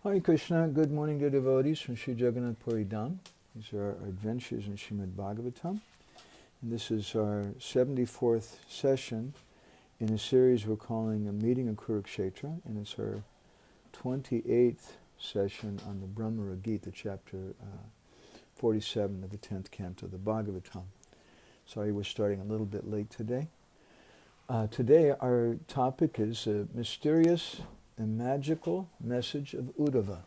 Hare Krishna, good morning to devotees from Sri Jagannath Puri Dham. These are our adventures in Srimad Bhagavatam. And this is our 74th session in a series we're calling A Meeting in Kurukshetra. And it's our 28th session on the BHRAMARA-GITA, chapter 47 of the 10th canto of the Bhagavatam. Sorry we're starting a little bit late today. Today our topic is a mysterious and magical message of Uddhava.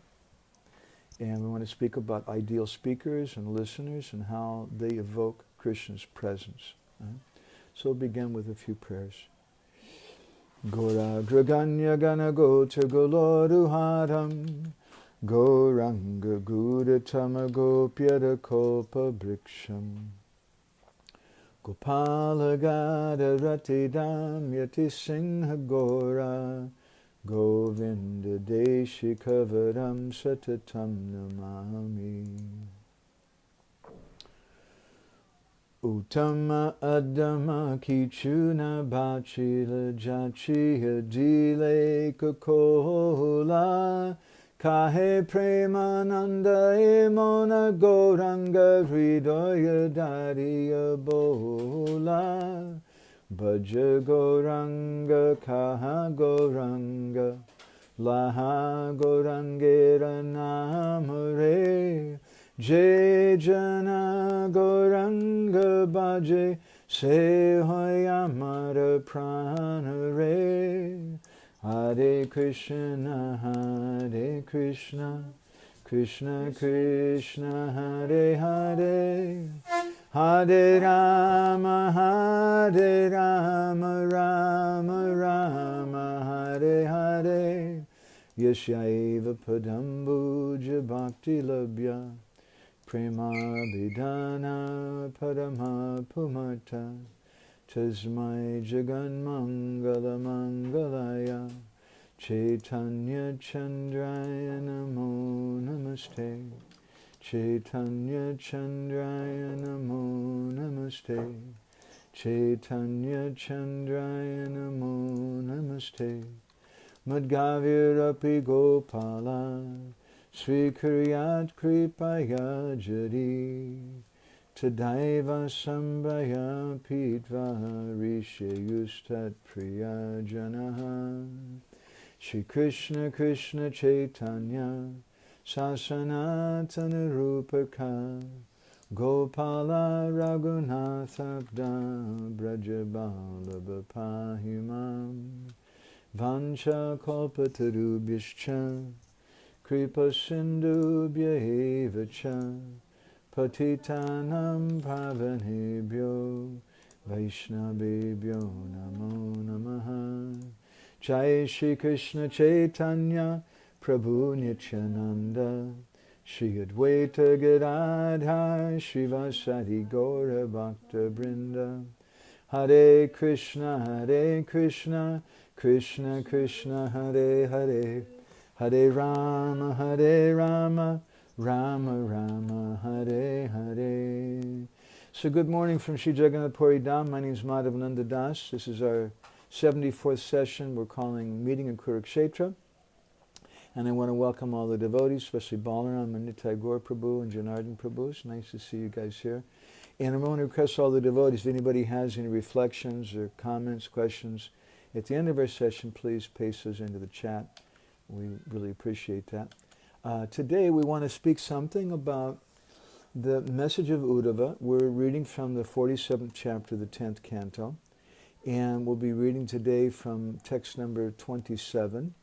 And we want to speak about ideal speakers and listeners and how they evoke Krishna's presence. Right? So we'll begin with a few prayers. Gora Graganya Gana Gota Goloruharam Goranga Gudatama Gopyada Kopa Briksham Gopala Gada Ratidam Yati Singha Gora Govinda Deshikavaram Satatam Namami Uttama Adama Kichuna Bachila Jachiya Dile Kakola Kahe Premananda Emona Goranga Hridoya Dariya Bola Bhaja Goranga Kaha Goranga Laha Gorangera Namare Jai Jana Goranga Bhaje Sehoyamara Pranare Hare Krishna Krishna Krishna Hare Hare Hare Rama Rama Rama Hare Hare Yashaiva Padambuja Bhakti Labhya Prema Vidana Padama Pumata Tasmai Jagan Mangala Mangalaya Chaitanya Chandraya Namo Namaste Chaitanya Chandraya Namo Namaste Chaitanya Chandraya Namo Namaste Madgavirapi Gopala Sri Kuryat Kripaya Jadi Tadaiva Sambhaya Pitva Rishayustat Priya Janaha Shri Krishna Krishna Chaitanya Sasanatana Rupaka Gopala Raghunathabda Brajabala Bapahimam Vancha Kalpatarubhyascha Kripa Sindhubhya eva cha Patitanam Pavanebhyo Vaishnavebhyo Namo Namaha Jai Shri Krishna Chaitanya Prabhu Nityananda Shri Advaita Gadadhar Srivasadi Gaura Bhakta Brinda Hare Krishna Krishna Krishna Hare Hare Hare Rama Rama Rama Hare Hare. So good morning from Sri Jagannath Puri Dham. My name is Madhavananda Das. This is our 74th session we're calling Meeting in Kurukshetra. And I want to welcome all the devotees, especially Balaram and Nitai Gaur Prabhu and Janardhan Prabhu. It's nice to see you guys here. And I want to request all the devotees, if anybody has any reflections or comments, questions, at the end of our session, please paste those into the chat. We really appreciate that. Today we want to speak something about the message of Uddhava. We're reading from the 47th chapter of the 10th canto. And we'll be reading today from text number 27.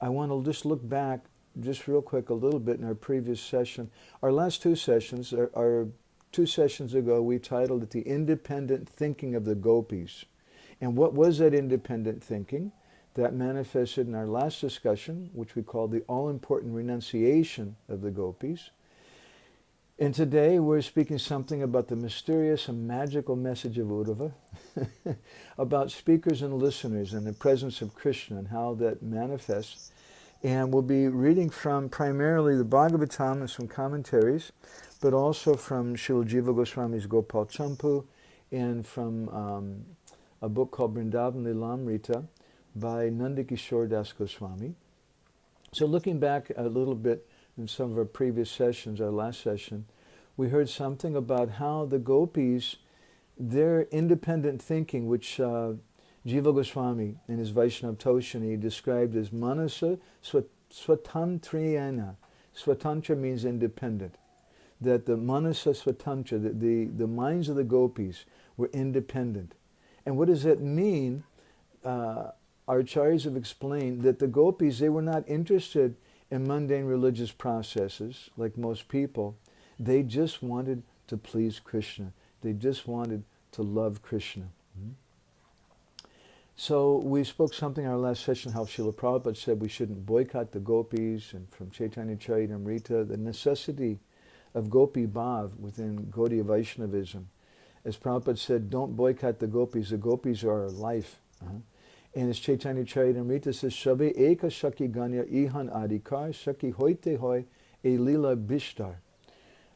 I want to just look back just real quick a little bit in our previous session. Our last two sessions, our 2 sessions ago, we titled it The Independent Thinking of the Gopis. And what was that independent thinking? That manifested in our last discussion, which we called the all-important renunciation of the gopis. And today we're speaking something about the mysterious and magical message of Uddhava, about speakers and listeners and the presence of Krishna and how that manifests. And we'll be reading from primarily the Bhagavatam and some commentaries, but also from Srila Jiva Goswami's Gopal Champu and from a book called Vrindavan Lilamrita by Nandakishore Das Goswami. So looking back a little bit in some of our previous sessions, our last session, we heard something about how the gopis, their independent thinking, which Jiva Goswami in his Vaishnava Toshani described as manasa swatantriyana. Swatantra means independent. That the manasa swatantra, the minds of the gopis were independent. And what does that mean? Our acharyas have explained that the gopis, they were not interested in mundane religious processes like most people. They just wanted to please Krishna. They just wanted to love Krishna. So we spoke something in our last session how Srila Prabhupada said we shouldn't boycott the gopis, and from Chaitanya Charitamrita, the necessity of gopi bhav within Gaudiya Vaishnavism. As Prabhupada said, don't boycott the gopis are our life. And as Chaitanya Charitamrita says, Shabe eka shaki ganya ihan adikar shaki hoite hoy e lila bishtar.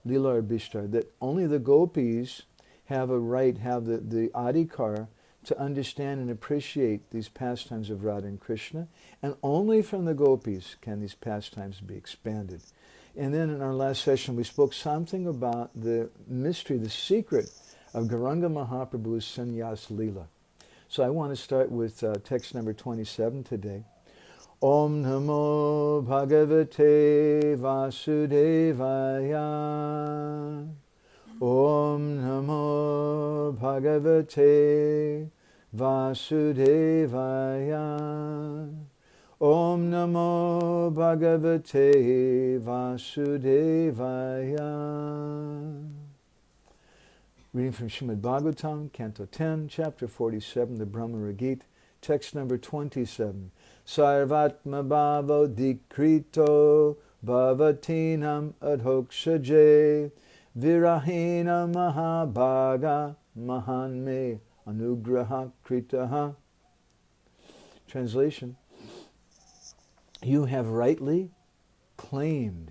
Lila or bishtar. That only the gopis have a right, have the adhikar to understand and appreciate these pastimes of Radha and Krishna, and only from the gopis can these pastimes be expanded. And then in our last session we spoke something about the mystery, the secret of Gauranga Mahaprabhu's Sannyas Leela. So I want to start with text number 27 today. Om Namo Bhagavate Vasudevaya. Om Namo Bhagavate Vasudevaya. Om Namo Bhagavate Vasudevaya. Reading from Srimad Bhagavatam, Canto 10, Chapter 47, the BHRAMARA-GITA, text number 27. Sarvatma bhavo dikrito bhavatinam adhokshaje virahina mahabhaga mahanme anugraha kritaha. Translation: you have rightly claimed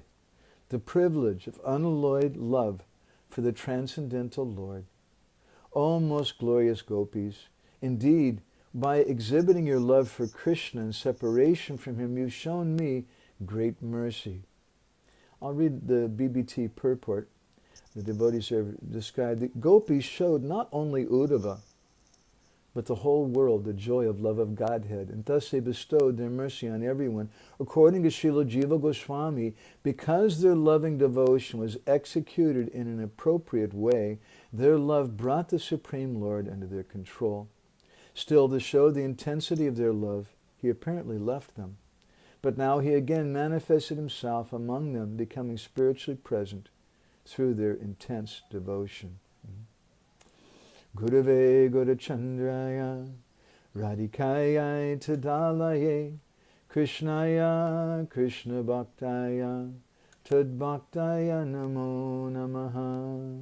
the privilege of unalloyed love for the Transcendental Lord. O most glorious gopis, indeed, by exhibiting your love for Krishna and separation from him, you've shown me great mercy. I'll read the BBT purport. The devotees have described that gopis showed not only Uddhava, but the whole world the joy of love of Godhead, and thus they bestowed their mercy on everyone. According to Srila Jiva Goswami, because their loving devotion was executed in an appropriate way, their love brought the Supreme Lord under their control. Still, to show the intensity of their love, he apparently left them. But now he again manifested himself among them, becoming spiritually present through their intense devotion. Gurave Gurachandraya Radhikaya Tadalaye Krishnaya Krishna Bhaktaya Tadbhaktaya Namo Namaha.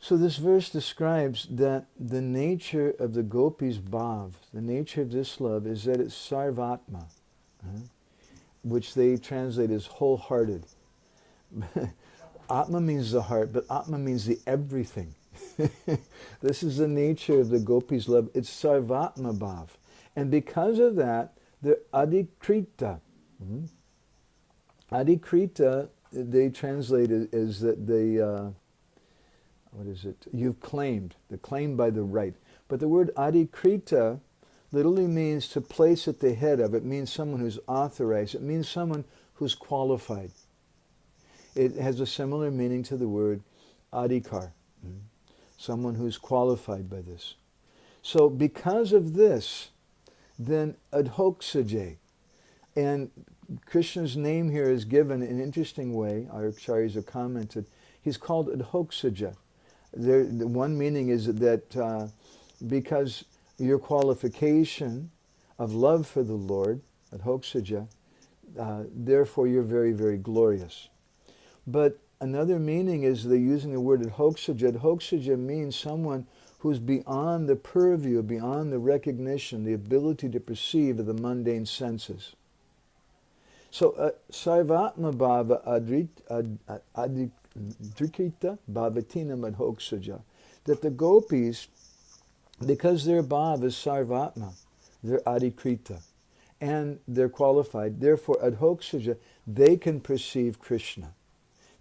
So this verse describes that the nature of the gopis bhav, the nature of this love, is that it's sarvatma, which they translate as wholehearted. Atma means the heart, but Atma means the everything. This is the nature of the gopis' love. It's sarvatma bhav. And because of that, they're adikrita. Adikrita, they translate it as that they, you've claimed. They're claimed by the right. But the word adikrita literally means to place at the head of. It means someone who's authorized. It means someone who's qualified. It has a similar meaning to the word adhikar. Someone who's qualified by this. So because of this, then adhoksaje. And Krishna's name here is given in an interesting way. Our acharyas have commented. He's called adhoksaja. The one meaning is that because your qualification of love for the Lord, adhoksaja, therefore you're very, very glorious. But another meaning is they're using the word adhoksaja. Adhoksaja means someone who's beyond the purview, beyond the recognition, the ability to perceive of the mundane senses. So sarvatma bhava adrikita bhavatina adhoksaja. That the gopis, because their bhava is sarvatma, they're adikrita. and they're qualified. Therefore, adhokshaja, they can perceive Krishna.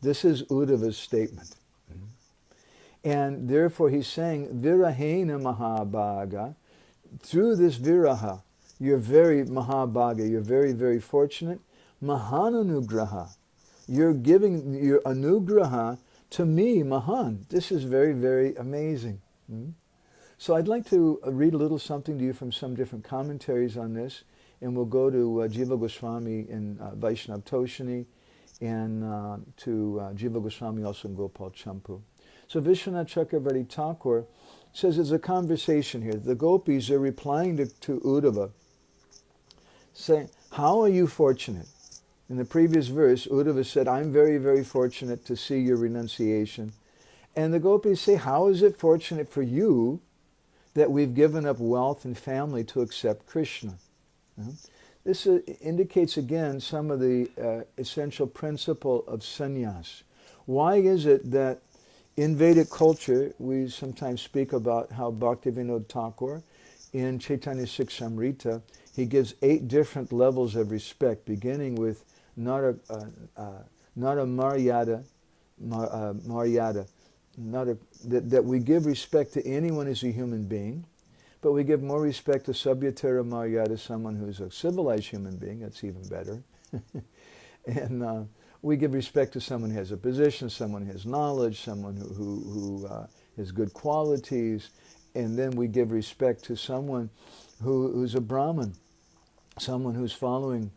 This is Uddhava's statement. And therefore he's saying, virahena mahabhaga, through this viraha, you're very mahabhaga, you're very, very fortunate. Mahananugraha, you're giving your anugraha to me, Mahan. This is very, very amazing. So I'd like to read a little something to you from some different commentaries on this, and we'll go to Jiva Goswami in Vaishnav Toshini, and to Jiva Goswami also in Gopal Champu. So Vishwanath Chakravarti Thakur says there's a conversation here. The gopis are replying to Uddhava, saying, how are you fortunate? In the previous verse, Uddhava said, I'm very, very fortunate to see your renunciation. And the gopis say, how is it fortunate for you that we've given up wealth and family to accept Krishna? This indicates again some of the essential principle of sannyas. Why is it that in Vedic culture, we sometimes speak about how Bhaktivinoda Thakur, in Chaitanya Siksamrita, he gives 8 different levels of respect, beginning with Nara Maryada, that we give respect to anyone as a human being, but we give more respect to Sabhyatara Maryada, someone who's a civilized human being. That's even better. And we give respect to someone who has a position, someone who has knowledge, someone who has good qualities, and then we give respect to someone who's a Brahmin, someone who's following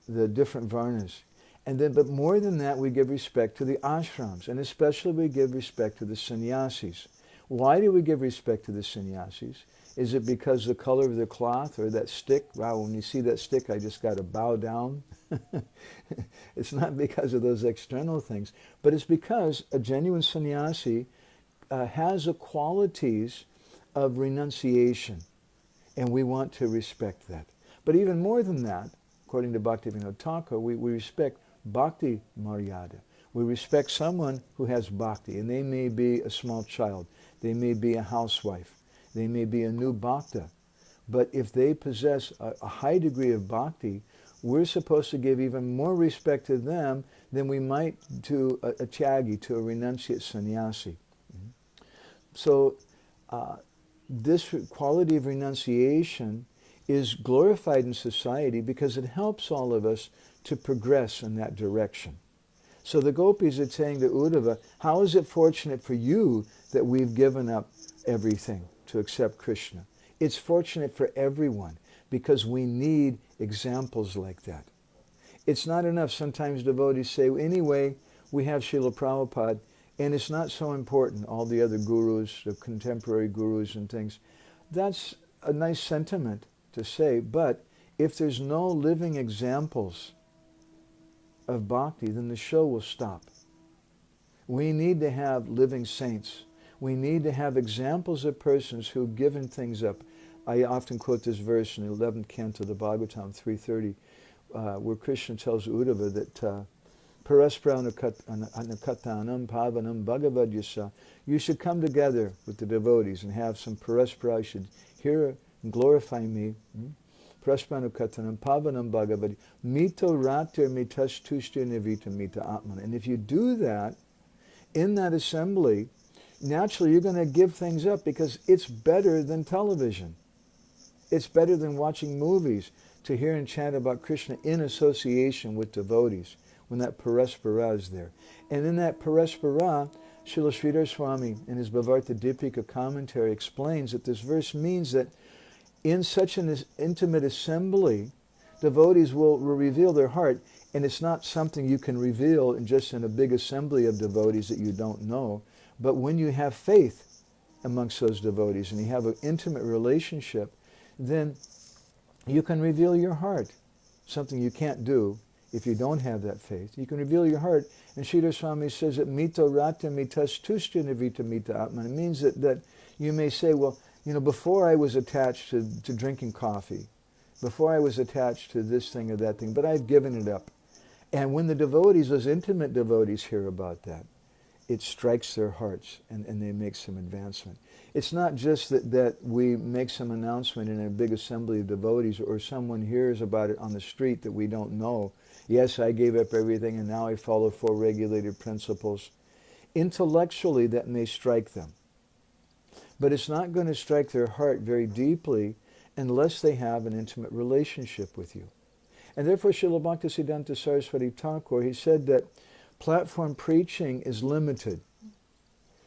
the different varnas. And then, but more than that, we give respect to the ashrams, and especially we give respect to the sannyasis. Why do we give respect to the sannyasis? Is it because the color of the cloth or that stick? Wow, when you see that stick, I just got to bow down. It's not because of those external things, but it's because a genuine sannyasi has the qualities of renunciation, and we want to respect that. But even more than that, according to Bhaktivinoda Thakur, we respect bhakti maryada. We respect someone who has bhakti, and they may be a small child, they may be a housewife, they may be a new bhakta, but if they possess a high degree of bhakti, we're supposed to give even more respect to them than we might to a tyagi, to a renunciate sannyasi. So this quality of renunciation is glorified in society because it helps all of us to progress in that direction. So the gopis are saying to Uddhava, how is it fortunate for you that we've given up everything to accept Krishna? It's fortunate for everyone because we need examples like that. It's not enough. Sometimes devotees say, anyway, we have Srila Prabhupada, and it's not so important, all the other gurus, the contemporary gurus and things. That's a nice sentiment to say, but if there's no living examples of bhakti, then the show will stop. We need to have living saints. We need to have examples of persons who've given things up. I often quote this verse in the 11th canto of the Bhagavatam 330, where Krishna tells Uddhava that Paraspra anakatanam pavanam bhagavad yasa. You should come together with the devotees and have some paraspra. You should hear and glorify me. Paraspra anakatanam pavanam bhagavad mito ratir mitas tushtir nivita mita atman. And if you do that, in that assembly, naturally you're going to give things up because it's better than television. It's better than watching movies to hear and chant about Krishna in association with devotees when that paraspara is there. And in that paraspara, Srila Sridhar Swami in his Bhavarta Dipika commentary explains that this verse means that in such an intimate assembly, devotees will reveal their heart, and it's not something you can reveal just in a big assembly of devotees that you don't know, but when you have faith amongst those devotees and you have an intimate relationship, then you can reveal your heart, something you can't do if you don't have that faith. You can reveal your heart, and Sridhar Swami says that mito rata mitas tushti nivita mita atman. It means that you may say, well, before I was attached to drinking coffee, before I was attached to this thing or that thing, but I've given it up. And when the devotees, those intimate devotees, hear about that, it strikes their hearts and they make some advancement. It's not just that we make some announcement in a big assembly of devotees or someone hears about it on the street that we don't know. Yes, I gave up everything and now I follow 4 regulated principles. Intellectually, that may strike them. But it's not going to strike their heart very deeply unless they have an intimate relationship with you. And therefore, Srila Bhaktisiddhanta Saraswati Thakur, he said that platform preaching is limited.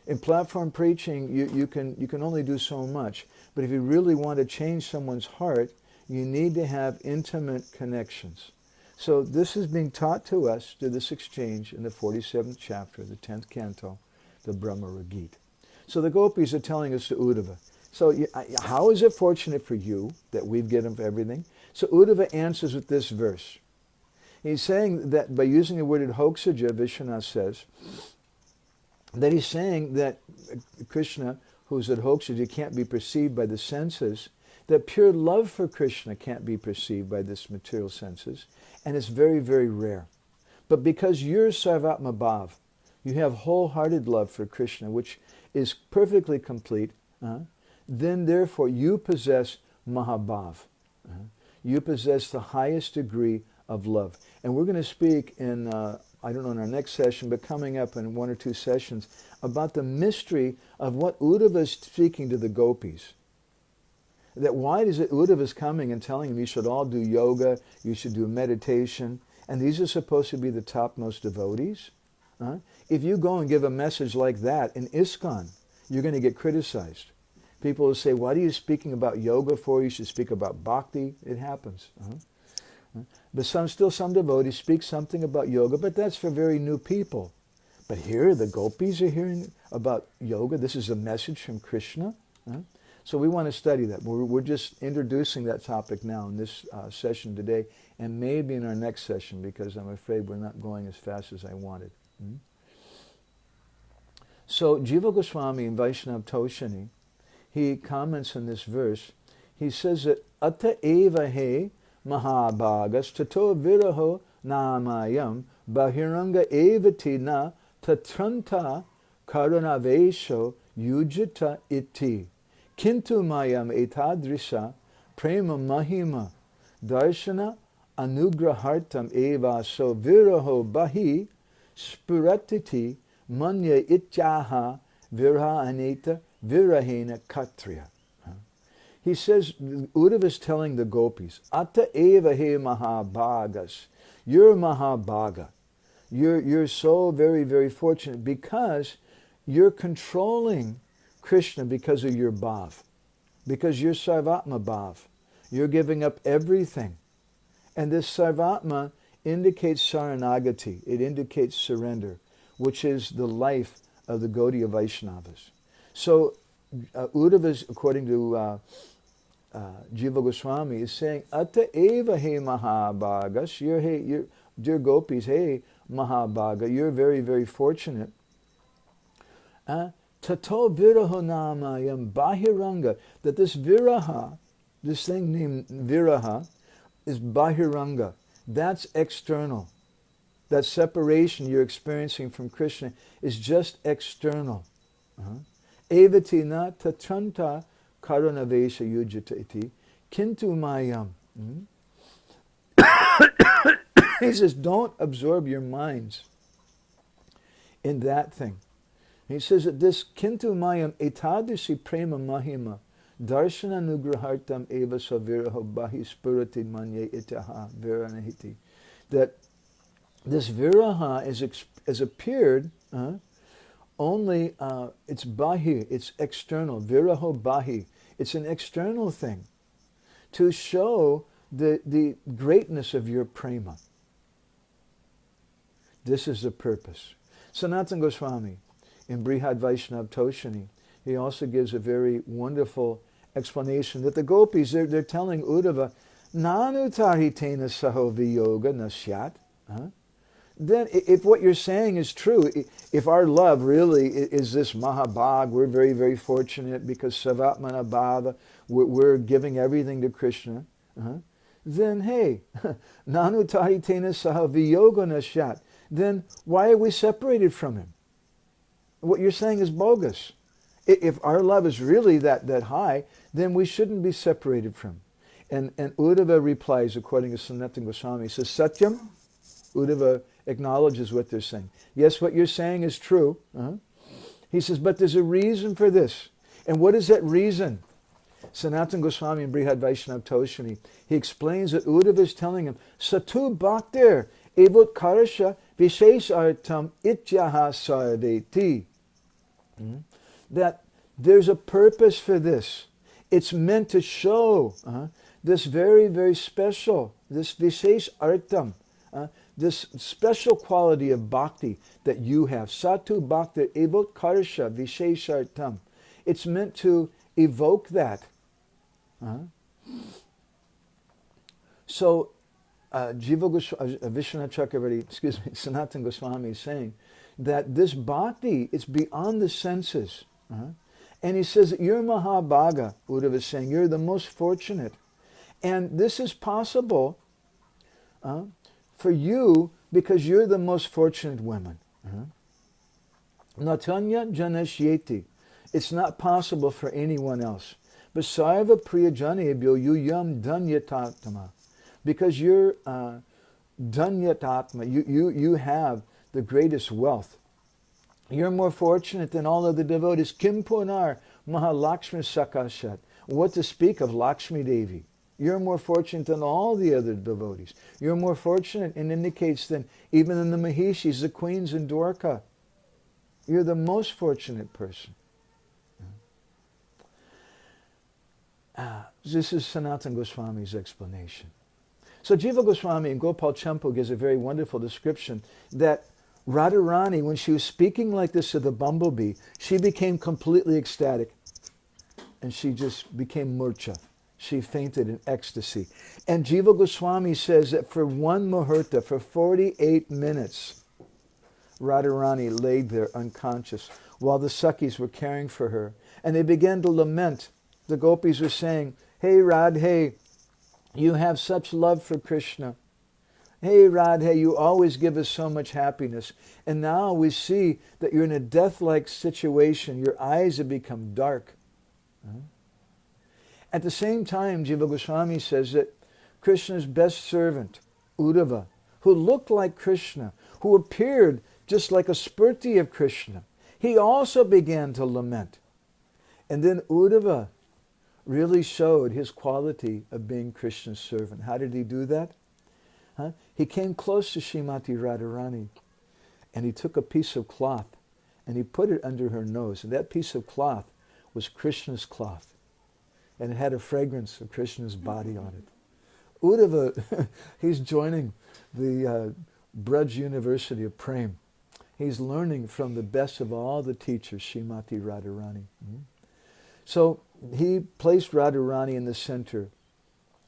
In platform preaching, you can only do so much. But if you really want to change someone's heart, you need to have intimate connections. So this is being taught to us through this exchange in the 47th chapter, the 10th canto, the BHRAMARA-GITA. So the gopis are telling us to Uddhava. So how is it fortunate for you that we've given everything? So Uddhava answers with this verse. He's saying that by using the word adhoksaja, Vishwanath says, that he's saying that Krishna, who's adhoksaja, can't be perceived by the senses, that pure love for Krishna can't be perceived by this material senses, and it's very, very rare. But because you're sarvatma bhav, you have wholehearted love for Krishna, which is perfectly complete, then therefore you possess mahabhav. You possess the highest degree of love. And we're going to speak in, I don't know, in our next session, but coming up in 1 or 2 sessions, about the mystery of what Uddhava is speaking to the gopis. That why is it Uddhava is coming and telling them you should all do yoga, you should do meditation, and these are supposed to be the topmost devotees? If you go and give a message like that in ISKCON, you're going to get criticized. People will say, what are you speaking about yoga for? You should speak about bhakti. It happens. But some devotees speak something about yoga, but that's for very new people. But here, the gopis are hearing about yoga. This is a message from Krishna. So we want to study that. We're just introducing that topic now in this session today, and maybe in our next session, because I'm afraid we're not going as fast as I wanted. So Jiva Goswami in Vaishnava Toshani, he comments on this verse. He says that Atta eva he mahabhagas tato viraho namayam bahiranga evati na tatranta karunavesho yujita iti kintu mayam etadrisha prema mahima darshana anugrahartam eva so viraho bahi spuratiti manya ityaha virha aneta virahena katriya. He says, Uddhava is telling the gopis, Atta eva he mahabhagas. You're mahabhaga. You're so very, very fortunate because you're controlling Krishna because of your bhav. Because you're sarvatma bhav. You're giving up everything. And this sarvatma indicates saranagati. It indicates surrender, which is the life of the Gaudiya Vaishnavas. So Uddhava, according to Jiva Goswami, is saying, Atta eva he mahabhagas, you're dear gopis, hey mahabhaga, you're very, very fortunate. Tato viraho namayam bahiranga, that this viraha, this thing named viraha, is bahiranga. That's external. That separation you're experiencing from Krishna is just external. Evati na tatranta karunavesha yujita iti kintu mayam. He says, don't absorb your minds in that thing. He says that this kintu mayam etadrishi prema mahima darshana nugrahartam eva saviraho bahi spurati manye itaha viranahiti. That this viraha has appeared only, it's bahi, it's external, viraho bahi. It's an external thing to show the greatness of your prema. This is the purpose. Sanatana Goswami, in Brihad Vaishnava Toshani, he also gives a very wonderful explanation that the gopis, they're telling Uddhava, Nanu tahitena saho viyoga nasyat. Then if what you're saying is true, if our love really is this mahabhag, we're very, very fortunate because savatmana bhava, we're giving everything to Krishna, then hey, nanu tahitena saha viyoga nasyat, then why are we separated from him? What you're saying is bogus. If our love is really that high, then we shouldn't be separated from. And Uddhava replies, according to Sanatana Goswami, he says, Satyam. Uddhava acknowledges what they're saying. Yes, what you're saying is true. He says, but there's a reason for this. And what is that reason? Sanatana Goswami in Brihad Vaishnava Toshani, he explains that Uddhava is telling him, Satu Bhaktir Evot Karasha Vishesh Artam Ityaha Sarveti. That there's a purpose for this. It's meant to show this very, very special, this Vishesh Artam, this special quality of bhakti that you have. Satu Bhaktir Evot Karasha Vishesh Artam. It's meant to evoke that. So, Vishwanath Chakravarti, Sanatana Goswami is saying that this bhakti is beyond the senses. And he says that you're Mahabhaga, Uddhava is saying, you're the most fortunate. And this is possible for you because you're the most fortunate woman. Natanya Janashyeti. It's not possible for anyone else. But Sarva Priyajanebhyo Yuyam Danyatatma. Because you're Danyatatma, you have the greatest wealth. You're more fortunate than all other devotees. Kim Punar Mahalakshmi Sakashat. What to speak of Lakshmi Devi? You're more fortunate than all the other devotees. You're more fortunate, and indicates than even in the Mahishis, the queens in Dwarka. You're the most fortunate person. This is Sanatana Goswami's explanation. So Jiva Goswami in Gopal Champu gives a very wonderful description that Radharani, when she was speaking like this to the bumblebee, she became completely ecstatic. And she just became murcha. She fainted in ecstasy. And Jiva Goswami says that for one muhurta, for 48 minutes, Radharani laid there unconscious while the Sakhis were caring for her. And they began to lament. The gopis were saying, hey Radhe, you have such love for Krishna. Hey Radhe, you always give us so much happiness. And now we see that you're in a death-like situation. Your eyes have become dark. At the same time, Jiva Goswami says that Krishna's best servant, Uddhava, who looked like Krishna, who appeared just like a spurti of Krishna, he also began to lament. And then Uddhava really showed his quality of being Krishna's servant. How did he do that? He came close to Srimati Radharani and he took a piece of cloth and he put it under her nose. And that piece of cloth was Krishna's cloth. And it had a fragrance of Krishna's body on it. Uddhava, he's joining the Braj University of Prem. He's learning from the best of all the teachers, Srimati Radharani. So he placed Radharani in the center,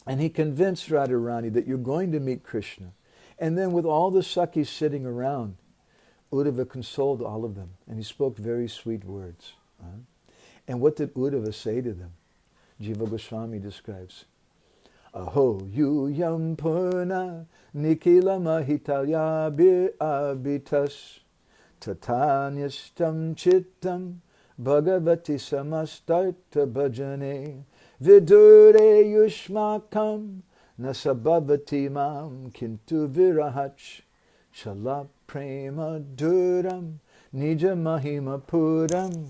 and he convinced Radharani that you're going to meet Krishna. And then with all the Sakhis sitting around, Uddhava consoled all of them, and he spoke very sweet words. And what did Uddhava say to them? Jiva Goswami describes, Aho yuyam purna nikila mahitalya abitas tatanyastam chittam Bhagavati samastarta bhajane vidure yushmakam nasabhavati mam kintu virahach shala prema duram nija mahima puram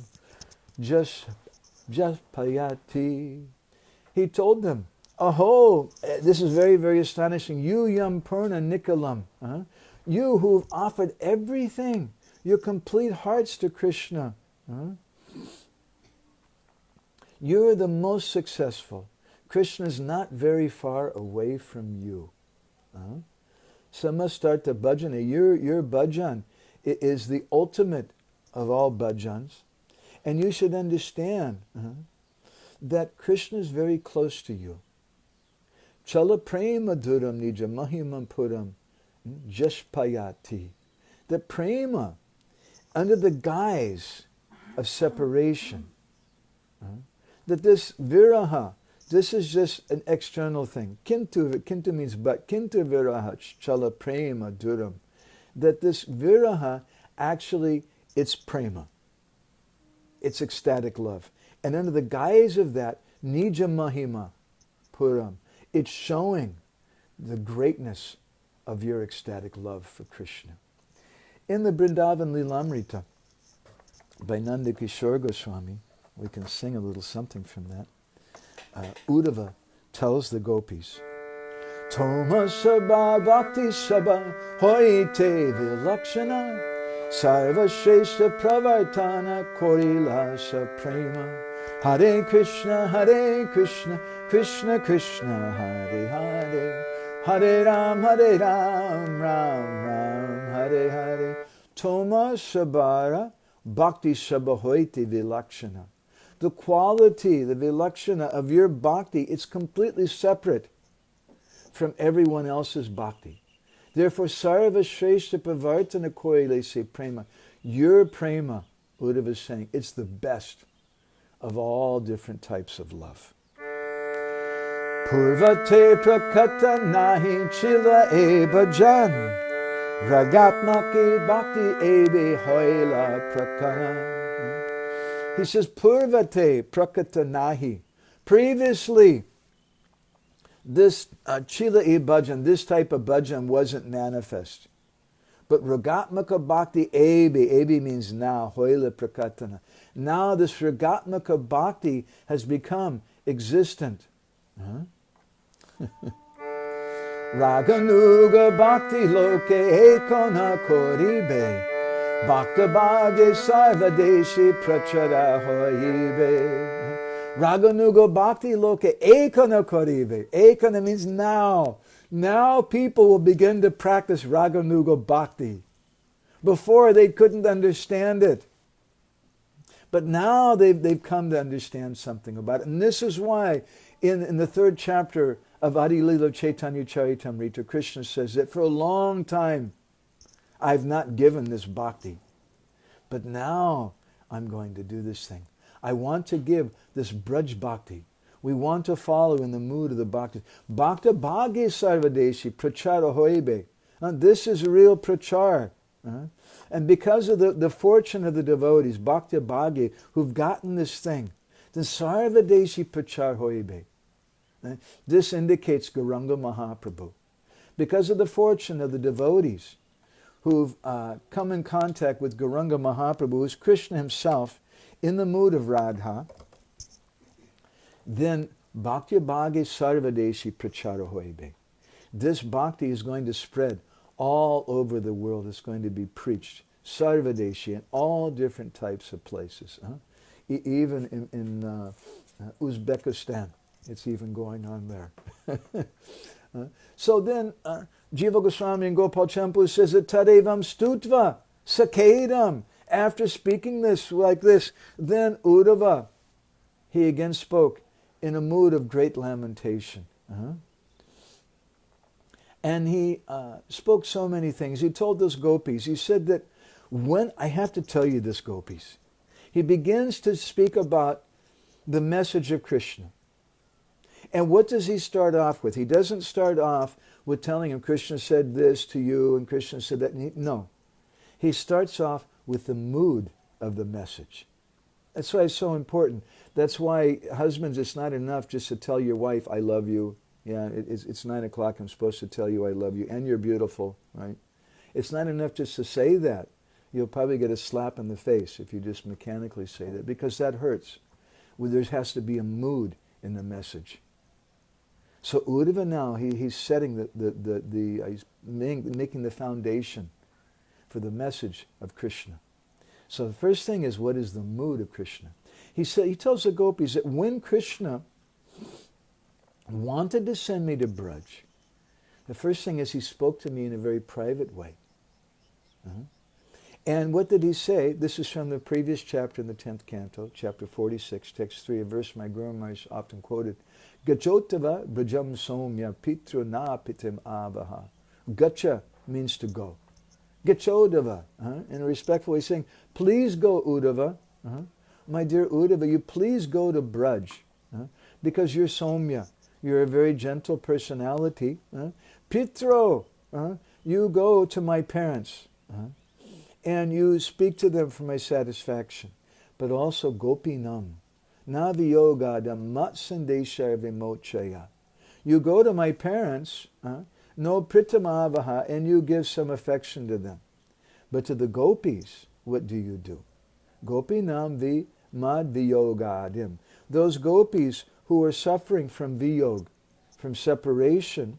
jaspayati. He told them, Aho, this is very, very astonishing. You yam purna nikalam. You who've offered everything, your complete hearts to Krishna. You're the most successful. Krishna's not very far away from you. Samastarta bhajana, your bhajan is the ultimate of all bhajans. And you should understand that Krishna is very close to you. Chala prema duram nija mahimam puram jashpayati. The prema, under the guise of separation, that this viraha, this is just an external thing. Kintu means but. Kintu viraha chala prema duram. That this viraha, actually, it's prema. It's ecstatic love. And under the guise of that, Nija Mahima Puram, it's showing the greatness of your ecstatic love for Krishna. In the Vrindavan Lilamrita by Nanda Kishore Goswami, we can sing a little something from that. Uddhava tells the gopis, Toma Sabha Bhakti Sabha Hoite Vilakshana Sarva Shesha Pravartana Korilasa Prema Hare Krishna, Krishna Krishna, Hare Hare Hare Ram, Ram Ram, Hare Hare. Toma Sabara Bhakti Sabhahoiti Vilakshana. The quality, the vilakshana of your bhakti, it's completely separate from everyone else's bhakti. Therefore, Sarva Shrestha Pravartana Koile Se Prema. Your prema, Uddhava is saying, it's the best of all different types of love. Purvate prakata nahi chila e bhajan ragatmaki bhakti ebe hoila prakana. He says, Purvate prakata nahi. Previously, this chila e bhajan, this type of bhajan wasn't manifest. But ragatmaka bhakti ebe means now, hoila prakatana. Now this ragatmaka bhakti has become existent. Raganuga bhakti loke ekona koribe bhakta bhage sarvadeshi prachara hoibe. Raganuga bhakti loke ekana koribe. Ekana means now. Now people will begin to practice Raganuga bhakti. Before they couldn't understand it. But now they've come to understand something about it. And this is why in the 3rd chapter of Adi Lila Chaitanya Charitamrita, Krishna says that for a long time I've not given this bhakti. But now I'm going to do this thing. I want to give this Braj bhakti. We want to follow in the mood of the bhakti. Bhakta bhage sarvadeshi prachara hoibe. This is real prachar. And because of the fortune of the devotees, bhakta bhage, who've gotten this thing, then sarvadeshi prachar hoibe. This indicates Gauranga Mahaprabhu. Because of the fortune of the devotees who've come in contact with Gauranga Mahaprabhu, who's Krishna himself, in the mood of Radha, then Bhakti Bhage Sarvadeshi Prachara Hoibe. This bhakti is going to spread all over the world. It's going to be preached. Sarvadeshi in all different types of places. Even in Uzbekistan. It's even going on there. So then, Jiva Goswami and Gopal Champu says that Tadevam Stutva Sakedam. After speaking this like this, then Uddhava, he again spoke in a mood of great lamentation. And he spoke so many things. He told those gopis, he said that I have to tell you this, gopis. He begins to speak about the message of Krishna. And what does he start off with? He doesn't start off with telling him Krishna said this to you and Krishna said that. No. He starts off with the mood of the message. That's why it's so important. That's why, husbands, it's not enough just to tell your wife, I love you. Yeah, it's 9 o'clock, I'm supposed to tell you I love you, and you're beautiful, right? It's not enough just to say that. You'll probably get a slap in the face if you just mechanically say that, because that hurts. Well, there has to be a mood in the message. So Uddhava now, he's setting he's making the foundation for the message of Krishna. So the first thing is, what is the mood of Krishna? He tells the gopis that when Krishna wanted to send me to Braj, the first thing is he spoke to me in a very private way. And what did he say? This is from the previous chapter in the 10th canto, chapter 46, text 3, a verse my Guru Maharaj often quoted. Gachotava brajam somya pitru na pitim avaha. Gacha means to go. Gachodava, in a respectful way, saying, please go, Uddhava. My dear Uddhava, you please go to Braj, because you're Somya. You're a very gentle personality. Pitro, you go to my parents, and you speak to them for my satisfaction. but also gopinam. Naviyogadam matsandeshaya vimochaya. You go to my parents, no pritamavaha, and you give some affection to them. But to the gopis, what do you do? Gopinam vi mad viyogadim. Those gopis who are suffering from viyog, from separation,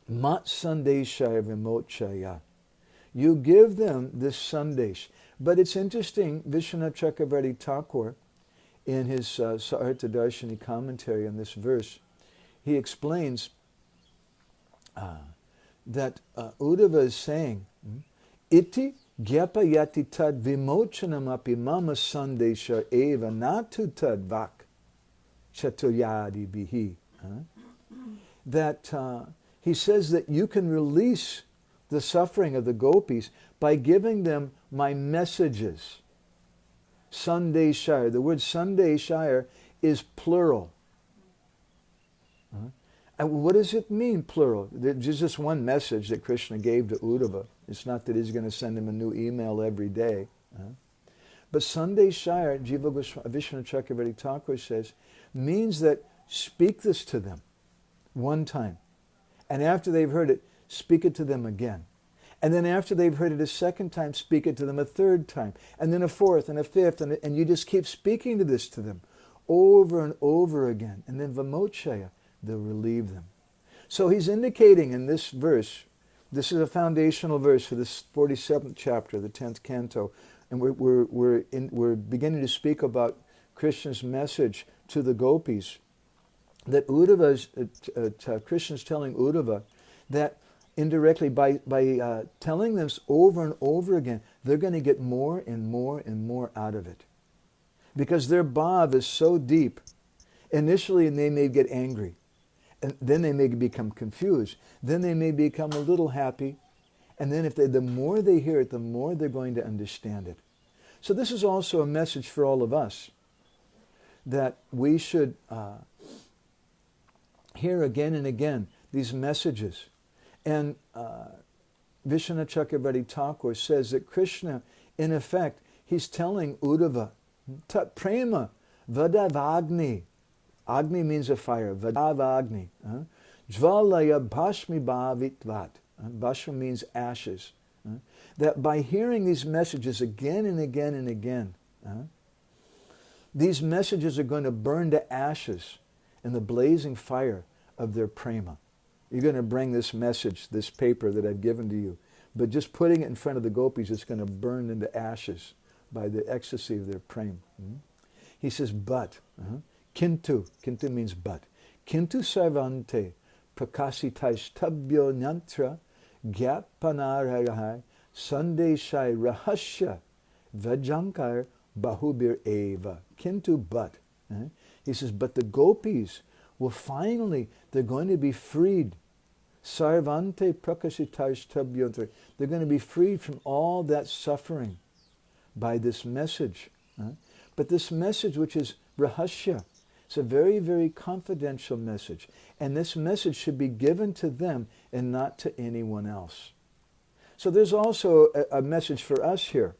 mat sandeshaya vimochaya. You give them this sandesh. But it's interesting, Vishwanath Chakravarti Thakur, in his Saharta Darshani commentary on this verse, he explains that Uddhava is saying, Iti gyapayati tad vimochanam api mama sandesha eva natu tad vak chaturyadi bihi. That he says that you can release the suffering of the gopis by giving them my messages. Sandeshaya. The word Sandeshaya is plural. And what does it mean, plural? There's just one message that Krishna gave to Uddhava. It's not that he's going to send him a new email every day. But Sandeshaya, Jiva Vishnu Chakravarti Thakur says, means that speak this to them one time. And after they've heard it, speak it to them again. And then after they've heard it a second time, speak it to them a third time. And then a fourth and a fifth. And you just keep speaking to this to them over and over again. And then Vamochaya, they'll relieve them. So he's indicating in this verse, this is a foundational verse for this 47th chapter, the 10th canto. And we're beginning to speak about Krishna's message to the gopis. That Krishna's telling Uddhava that indirectly by telling them over and over again, they're going to get more and more and more out of it. Because their bhav is so deep. Initially, they may get angry. And then they may become confused. Then they may become a little happy. And then the more they hear it, the more they're going to understand it. So this is also a message for all of us. That we should hear again and again these messages. And Vishwanath Chakravarti Thakur says that Krishna, in effect, he's telling Uddhava, Tat prema vadavagni. Agni means a fire. Vadavagni. Jvalaya bhashmi bhavitvat. Bhashma means ashes. That by hearing these messages again and again and again, these messages are going to burn to ashes in the blazing fire of their prema. You're going to bring this message, this paper that I've given to you, but just putting it in front of the gopis, it's going to burn into ashes by the ecstasy of their prema. He says, but, kintu means but, kintu sarvante prakasitais tabhyo nyantra gyapanarai sandeshai rahasya vajankar bahubir eva. Kintu but. He says, but the gopis will finally, they're going to be freed. Sarvante prakasitais tabhyantra. They're going to be freed from all that suffering by this message. But this message, which is rahasya, it's a very, very confidential message. And this message should be given to them and not to anyone else. So there's also a message for us here.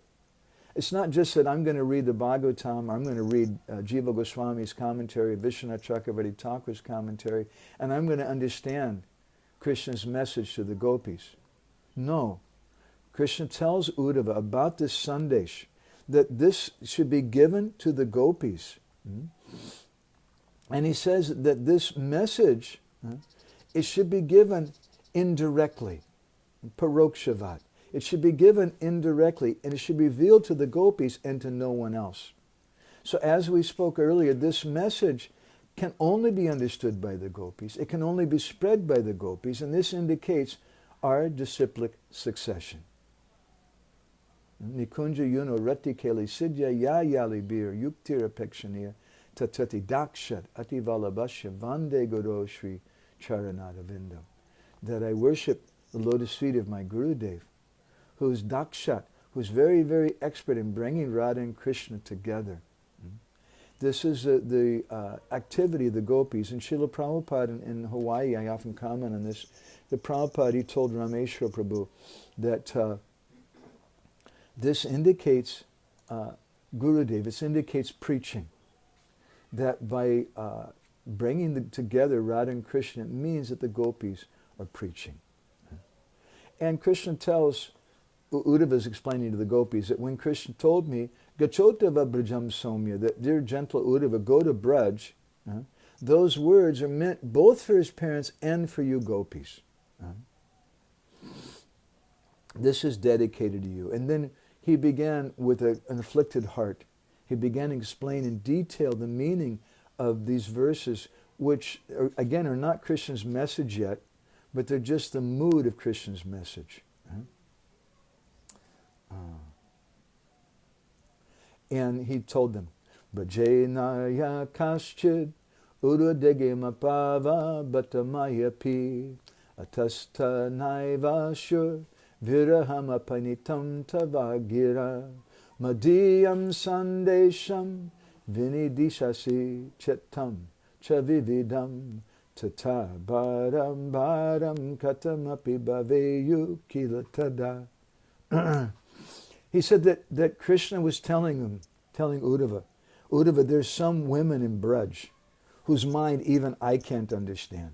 It's not just that I'm going to read the Bhagavatam, or I'm going to read Jiva Goswami's commentary, Vishwanath Chakravarti Thakur's commentary, and I'm going to understand Krishna's message to the gopis. No. Krishna tells Uddhava about this sandesh, that this should be given to the gopis. And he says that this message, it should be given indirectly, parokshavat. It should be given indirectly, and it should be revealed to the gopis and to no one else. So as we spoke earlier, this message can only be understood by the gopis. It can only be spread by the gopis, and this indicates our disciplic succession. Nikunja yuno rati keli sidya ya yali bir yuktira pekshaniya tatati dakshat ati valabhasya vande guru shri charanada vindam. That I worship the lotus feet of my Gurudev, who's dakshat, who's very, very expert in bringing Radha and Krishna together. This is the activity of the gopis. And Srila Prabhupada in Hawaii, I often comment on this, the Prabhupada, he told Rameshwara Prabhu that this indicates Gurudev. It indicates preaching. That by bringing together Radha and Krishna, it means that the gopis are preaching. And Krishna tells, Uddhava is explaining to the gopis, that when Krishna told me, Gachotava Brajam Somya, that dear gentle Uddhava, go to Braj, those words are meant both for his parents and for you gopis. This is dedicated to you. And then he began with an afflicted heart. He began to explain in detail the meaning of these verses, which, again, are not Krishna's message yet, but they're just the mood of Krishna's message. And he told them, Brajenaya kaschid udadegimapava batamayapi atasta naivashur viraham tavagira madiyam sandesham vinidishasi chetam chavividam tata baram baram katamapi bhaveyu kilatada. He said that Krishna was telling Uddhava, there's some women in Braj whose mind even I can't understand.